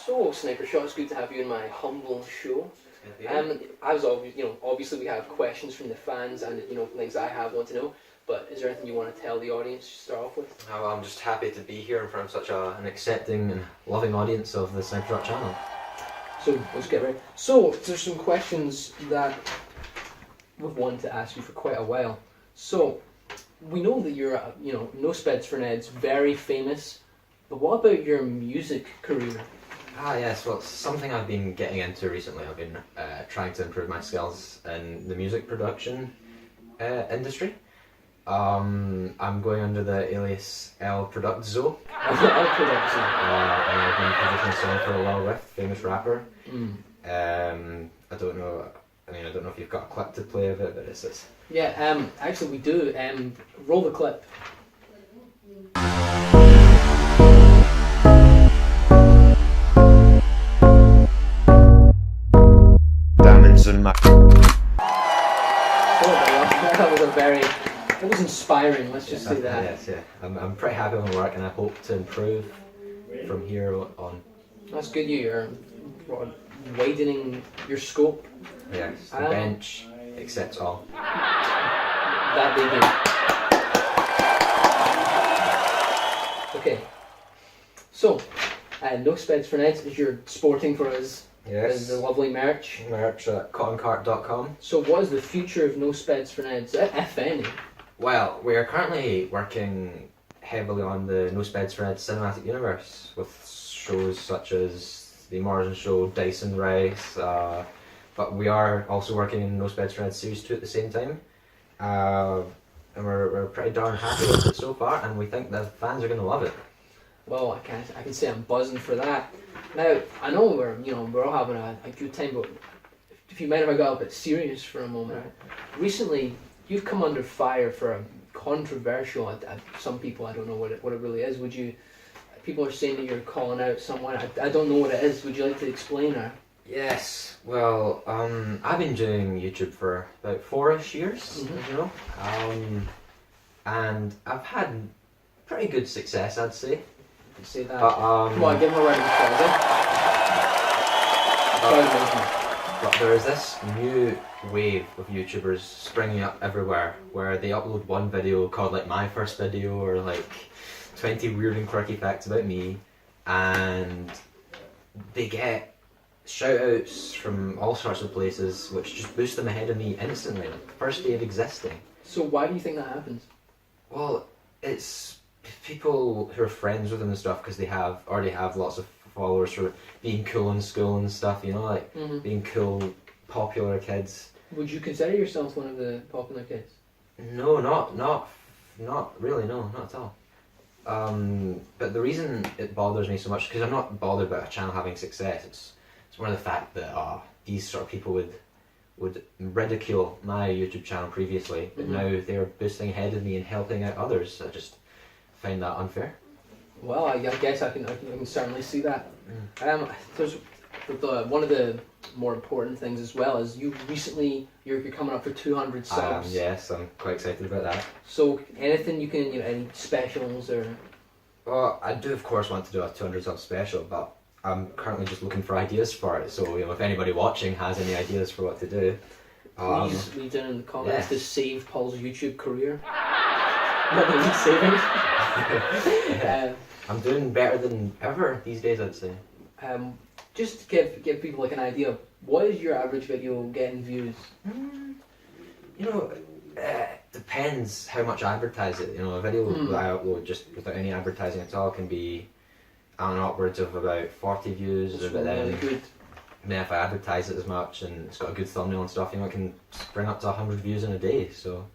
So, Sniper Shot, it's good to have you in my humble show. As always, obviously we have questions from the fans and things I want to know. But is there anything you want to tell the audience to start off with? Well, I'm just happy to be here in front of such an accepting and loving audience of the Sniper Shot channel. So let's get ready. So there's some questions that we've wanted to ask you for quite a while. So we know that you're, No Speds for Ned's very famous. But what about your music career? Yes, well, it's something I've been getting into recently. I've been trying to improve my skills in the music production industry. I'm going under the alias El Productzo. El Productzo. And I've been producing a song for a while with famous rapper. I don't know if you've got a clip to play of it, but it's. Yeah, actually we do. Roll the clip. Diamonds in my. That was inspiring, let's just say that. Yes, yeah. I'm pretty happy with my work and I hope to improve from here on. That's good, you're widening your scope. Yes, the bench accepts all. That they do. Okay, so No Speds for Neds is your sporting for us. Yes. The lovely merch. Merch at cottoncart.com. So what is the future of No Speds for Neds, if any? Well, we are currently working heavily on the No Speds for Neds cinematic universe with shows such as The Morrison Show, Dyson Rice, but we are also working in No Speds for Neds Series 2 at the same time. And we're pretty darn happy with it so far, and we think the fans are going to love it. Well, I can say I'm buzzing for that. Now, I know we're all having a good time, but if you mind if I got a bit serious for a moment. Recently, you've come under fire for a controversial, some people, I don't know what it really is. People are saying that you're calling out someone, I don't know what it is. Would you like to explain her? Yes, well, I've been doing YouTube for about 4-ish years, as you know, and I've had pretty good success, I'd say. I'd say that. But, come on, give him a round of applause. But there is this new wave of YouTubers springing up everywhere where they upload one video called like my first video or like 20 weird and quirky facts about me, and they get shout outs from all sorts of places which just boost them ahead of me instantly, like the first day of existing. So why do you think that happens? Well, it's people who are friends with them and stuff because they already have lots of followers for being cool in school and stuff, being cool, popular kids. Would you consider yourself one of the popular kids? No, not really, no, not at all. But the reason it bothers me so much, because I'm not bothered about a channel having success, it's more the fact that these sort of people would ridicule my YouTube channel previously, but now they're boosting ahead of me and helping out others. I just find that unfair. Well, I guess I can certainly see that. There's one of the more important things as well is you're coming up for 200 subs. Yes, I'm quite excited about that. So anything you can, any specials or? Well, I do of course want to do a 200 sub special, but I'm currently just looking for ideas for it. So if anybody watching has any ideas for what to do, please leave down in the comments to save Paul's YouTube career. Not that he's saving. I'm doing better than ever these days, I'd say. Just to give people like an idea, what is your average video getting views? Depends how much I advertise it. A video that I upload just without any advertising at all can be upwards of about 40 views. That's but really good. Then if I advertise it as much and it's got a good thumbnail and stuff, it can bring up to 100 views in a day. So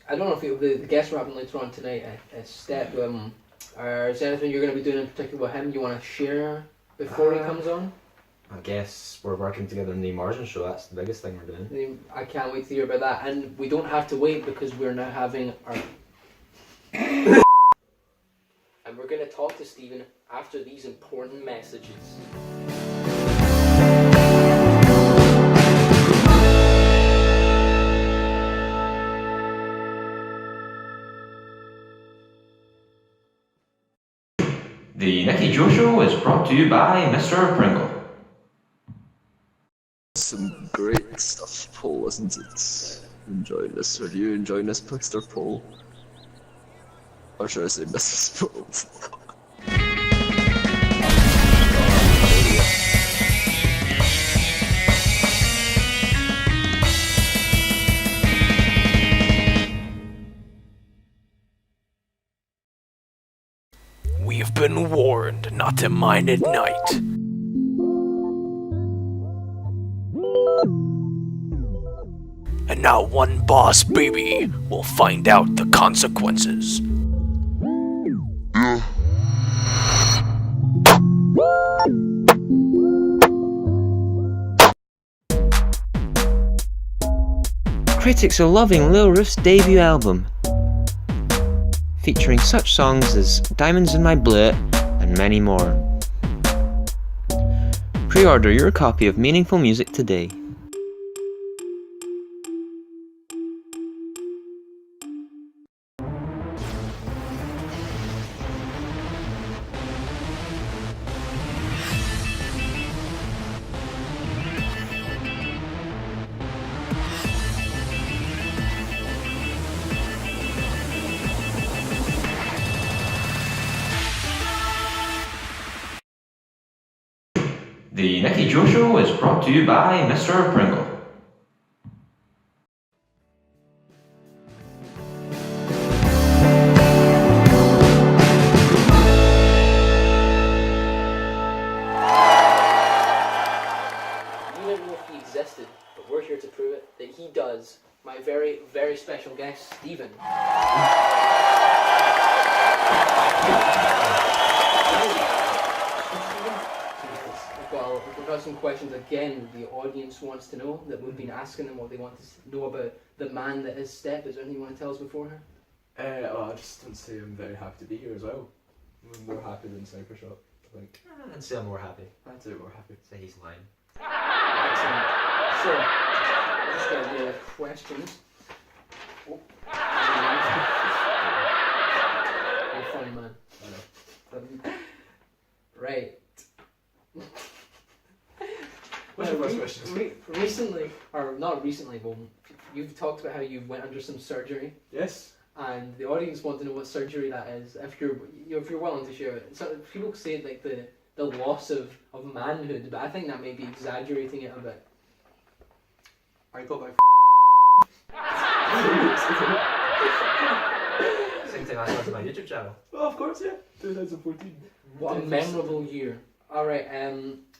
I don't know if the guest we're having later on tonight, Step. Is there anything you're going to be doing in particular with him you want to share before he comes on? I guess we're working together in the Morrison Show. That's the biggest thing we're doing. I can't wait to hear about that, and we don't have to wait because we're now having our and we're going to talk to Stephen after these important messages. The NickyJoShow is is brought to you by Mr. Pringle. Some great stuff, Paul, wasn't it? Enjoying this. Are you enjoying this, Mr. Paul? Or should I say Mrs. Paul? We've been warned not to mine at night. And now one boss baby will find out the consequences. Critics are loving Lil Roof's debut album, featuring such songs as Diamonds in My Blut and many more. Pre-order your copy of Meaningful Music today. The NickyJoShow is brought to you by Mr. Pringle. You don't know if he existed, but we're here to prove it, that he does. My very, very special guest, Stephen. We've got some questions again the audience wants to know, that we've been asking them what they want to know about the man that is Step. Is there anything you want to tell us beforehand? Well, I just want to say I'm very happy to be here as well. I'm more happy than Sniper Shop, I think. And still more happy. That's it, more happy. Say he's lying. Excellent. So, let's get the questions. Oh. You're funny, man. I know. Right. What's your first question? Recently, or not recently, but you've talked about how you went under some surgery, Yes. and the audience want to know what surgery that is. If you're willing to share it. So people say like the loss of manhood, but I think that may be exaggerating it a bit. I got my Same thing I started my YouTube channel. Well, of course, yeah. 2014. What a memorable year. All right.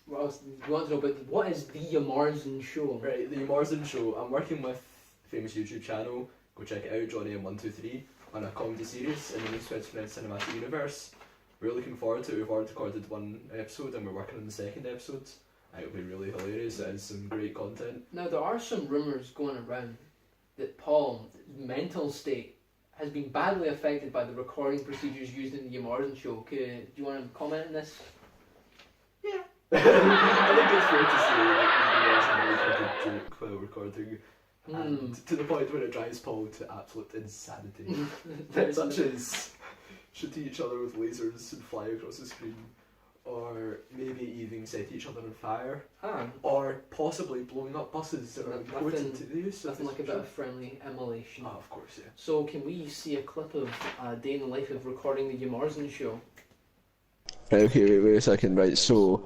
What else? You want to know about what is the Yamarzen Show? Right, the Marsden Show. I'm working with a famous YouTube channel. Go check it out, Johnny M123, on a comedy series in the new Spread Cinematic Universe. We're looking forward to it. We've already recorded one episode and we're working on the second episode. It'll be really hilarious. It has some great content. Now there are some rumours going around that Paul's mental state has been badly affected by the recording procedures used in the Yamarzen Show. Do you want to comment on this? I think it's fair to say that we guys have really a joke while recording. And to the point where it drives Paul to absolute insanity. Such as shooting each other with lasers and fly across the screen, or maybe even set each other on fire, or possibly blowing up buses that are important to the use. Nothing like a bit of friendly immolation. Oh, of course, yeah. So can we see a clip of a day in the life of recording the Yamarzen Show? Right, okay, wait a second, right, so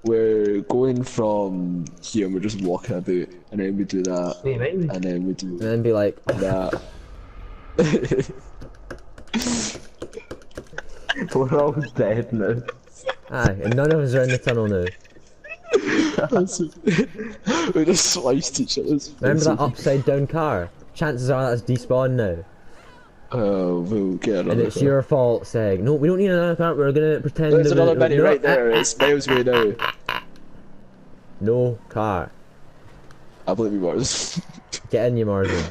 we're going from here and we're just walking about, and then we do that, and then we do And then be like, that. we're all dead now. Aye, and none of us are in the tunnel now. We just sliced each other's Remember that upside down car? Chances are that's despawned now. We'll get another And it's car. your fault saying, no, we don't need another car, we're gonna pretend There's that another we- mini no, right there, it's miles away now. No car. I believe he was. Get in, you Marvin.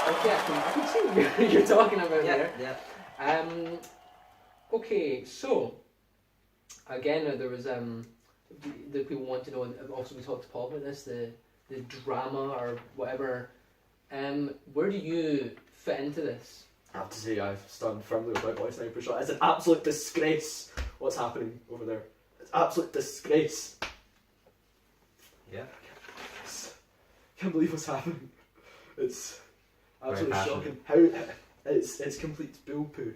Okay, I can see what you're talking about there. Yeah. Okay, so again, there was the people want to know. Also, we talked to Paul about this, the drama or whatever. Where do you fit into this? I have to say I stand firmly with my boy Sniper Shot. It's an absolute disgrace what's happening over there. It's absolute disgrace. Yeah. Can't believe what's happening. It's absolutely Very shocking. How it's complete bull poo.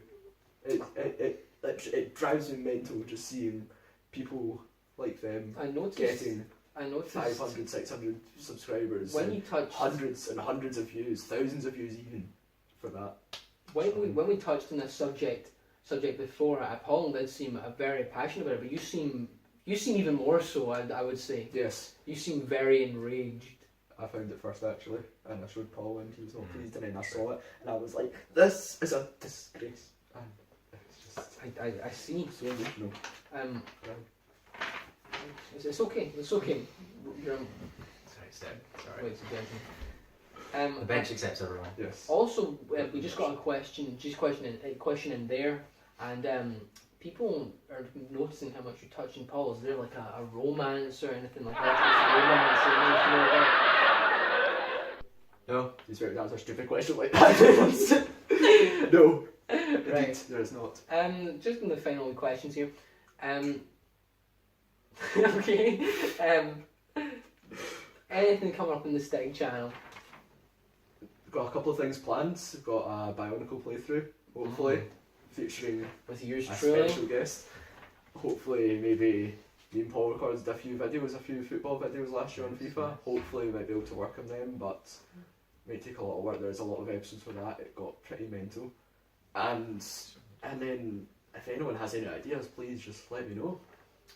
It drives me mental just seeing people like them I noticed. getting I noticed 500, 600 subscribers, when and you touched hundreds and hundreds of views, thousands of views even for that. when we touched on this subject before, Paul did seem very passionate about it, but you seem even more so. I would say Yes, you seem very enraged. I found it first actually, and I showed Paul and he was not pleased, and then I saw it and I was like, this is a disgrace. And it's just I see. so emotional. It's okay. It's okay. You're, Sorry, Step. Sorry. wait, it's The bench accepts everyone. Yes. Also, we just got a question in there, and people are noticing how much you touch in Paul. Is there like a romance or anything like that? No, he's right. That was a stupid question like that. No, Right. indeed, there is not. Just in the final questions here. Okay. Anything coming up in the Stig channel? We've got a couple of things planned. We've got a Bionicle playthrough, hopefully, featuring With yours a truly? special guest. Hopefully, maybe me and Paul recorded a few football videos last year on FIFA. Hopefully, we might be able to work on them, but it might take a lot of work. There's a lot of episodes for that. It got pretty mental. And then, if anyone has any ideas, please just let me know.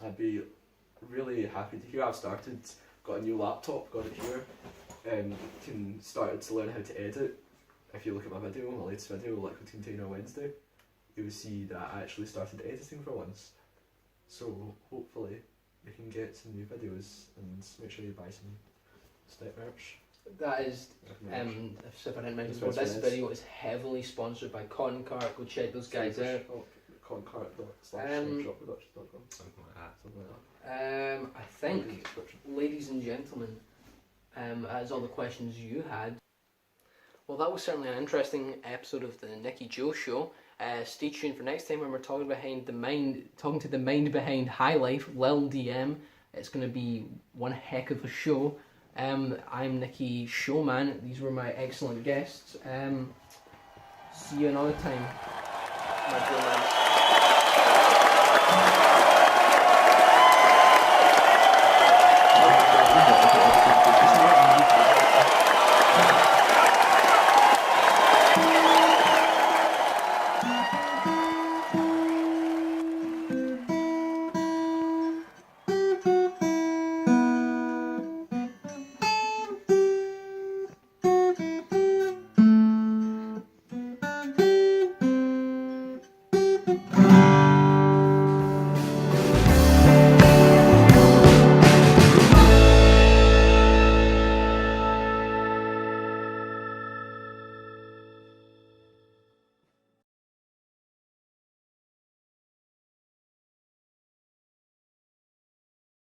I'd be really happy to hear. I've started, got a new laptop, got it here. Can started to learn how to edit. If you look at my video, my latest video, Liquid Container Wednesday, you'll see that I actually started editing for once. So hopefully we can get some new videos, and make sure you buy some Step merch. That is, if I didn't mention before, this video is heavily sponsored by Cotton Cart. Go check those guys out. Concart.com/shopproductions.com. Something like that. Something like that. I think, ladies and gentlemen, that's all the questions you had. Well, that was certainly an interesting episode of the Nicky Joe Show. Stay tuned for next time when we're talking to the mind behind High Life, Lil DM. It's going to be one heck of a show. I'm Nicky Showman. These were my excellent guests. See you another time, my dear man.